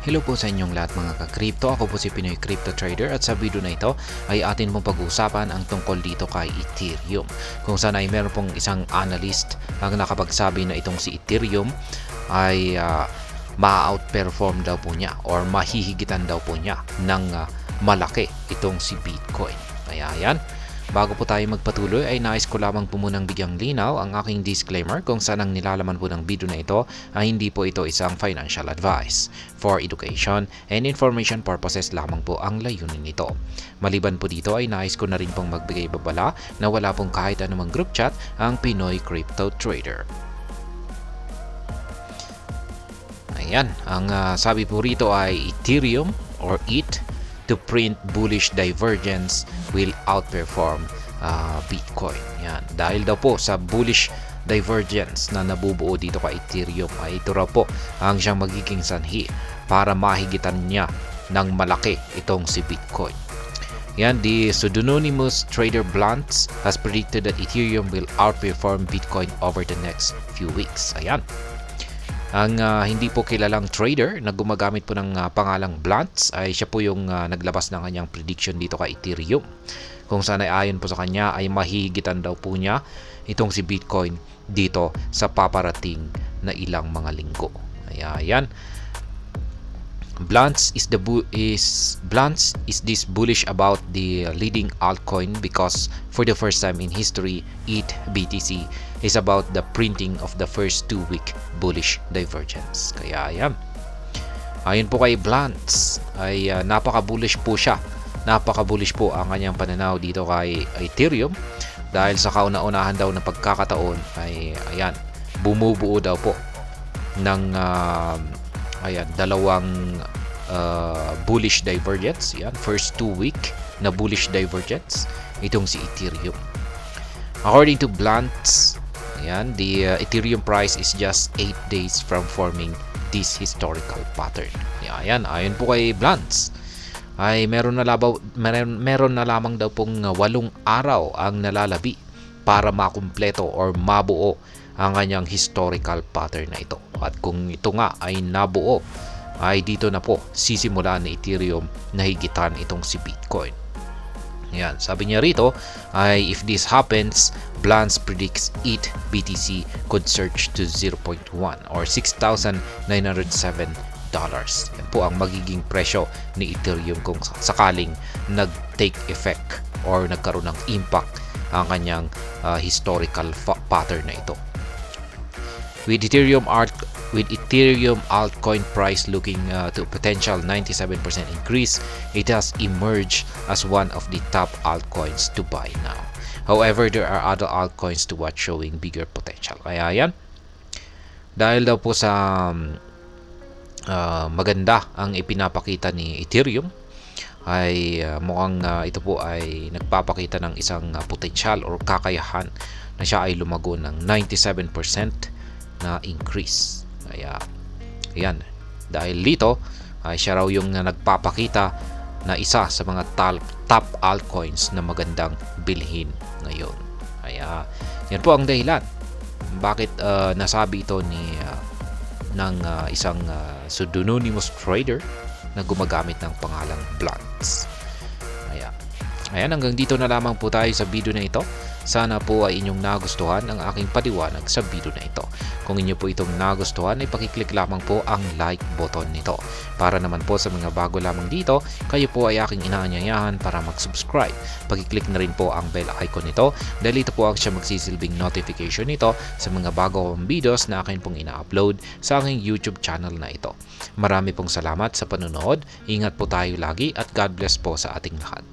Hello po sa inyong lahat mga ka-crypto. Ako po si Pinoy Crypto Trader at sa video na ito ay atin pong pag-uusapan ang tungkol dito kay Ethereum. Kung saan ay meron pong isang analyst ang nakapagsabi na itong si Ethereum ay ma-outperform daw po niya or mahihigitan daw po niya ng malaki itong si Bitcoin. Kaya yan. Bago po tayo magpatuloy ay nais ko lamang po munang bigyang linaw ang aking disclaimer kung saan ang nilalaman po ng video na ito ay hindi po ito isang financial advice. For education and information purposes lamang po ang layunin nito. Maliban po dito ay nais ko na rin pong magbigay babala na wala pong kahit anumang group chat ang Pinoy Crypto Trader. Ayan, ang sabi po rito ay Ethereum or ETH to print bullish divergence will outperform Bitcoin. Yan. Dahil daw po sa bullish divergence na nabubuo dito kay Ethereum ay ito raw po ang siyang magiging sanhi para mahigitan niya ng malaki itong si Bitcoin. Yan, the pseudonymous trader Bluntz has predicted that Ethereum will outperform Bitcoin over the next few weeks. Ayan. Ang hindi po kilalang trader na gumagamit po ng pangalang Bluntz ay siya po yung naglabas ng kanyang prediction dito kay Ethereum. Kung saan ay ayon po sa kanya ay mahihigitan daw po niya itong si Bitcoin dito sa paparating na ilang mga linggo. Ayan. Bluntz is this bullish about the leading altcoin because for the first time in history, ETH BTC is about the printing of the first 2-week bullish divergence. Kaya yan. Ayon po kay Bluntz ay napaka-bullish po siya. Napaka-bullish po ang kanyang pananaw dito kay Ethereum dahil sa kauna-unahan daw na pagkakataon ay ayan, bumubuo daw po ng dalawang bullish divergence. Yan, first 2-week na bullish divergence itong si Ethereum. According to Bluntz, ayan, the Ethereum price is just 8 days from forming this historical pattern. Ayan, ayon po kay Bluntz ay meron na lamang daw pong 8 araw ang nalalabi para makumpleto or mabuo ang kanyang historical pattern na ito. At kung ito nga ay nabuo, ay dito na po sisimulan ni Ethereum na higitan itong si Bitcoin. Yan, sabi niya rito ay if this happens, Bluntz predicts ETH BTC could surge to 0.1 or $6,907. Yan po ang magiging presyo ni Ethereum kung sakaling nag-take effect or nagkaroon ng impact ang kanyang historical pattern na ito. With Ethereum altcoin price looking to potential 97% increase, it has emerged as one of the top altcoins to buy now. However, there are other altcoins to watch showing bigger potential. Kaya yan, dahil daw po sa maganda ang ipinapakita ni Ethereum, ay mukhang ito po ay nagpapakita ng isang potential or kakayahan na siya ay lumago ng 97% na increase. Kaya ayan, dahil dito ay siya raw yung nagpapakita na isa sa mga top altcoins na magandang bilhin ngayon. Kaya yan po ang dahilan bakit nasabi ito ng isang pseudonymous trader na gumagamit ng pangalang Bluntz. Ayan, hanggang dito na lamang po tayo sa video na ito. Sana po ay inyong nagustuhan ang aking paliwanag sa video na ito. Kung inyo po itong nagustuhan ay pakiclick lamang po ang like button nito. Para naman po sa mga bago lamang dito, kayo po ay aking inaanyayahan para mag-subscribe. Pakiclick na rin po ang bell icon nito dahil ito po ang siya magsisilbing notification nito sa mga bago kong videos na akin pong ina-upload sa aking YouTube channel na ito. Marami pong salamat sa panonood. Ingat po tayo lagi at God bless po sa ating lahat.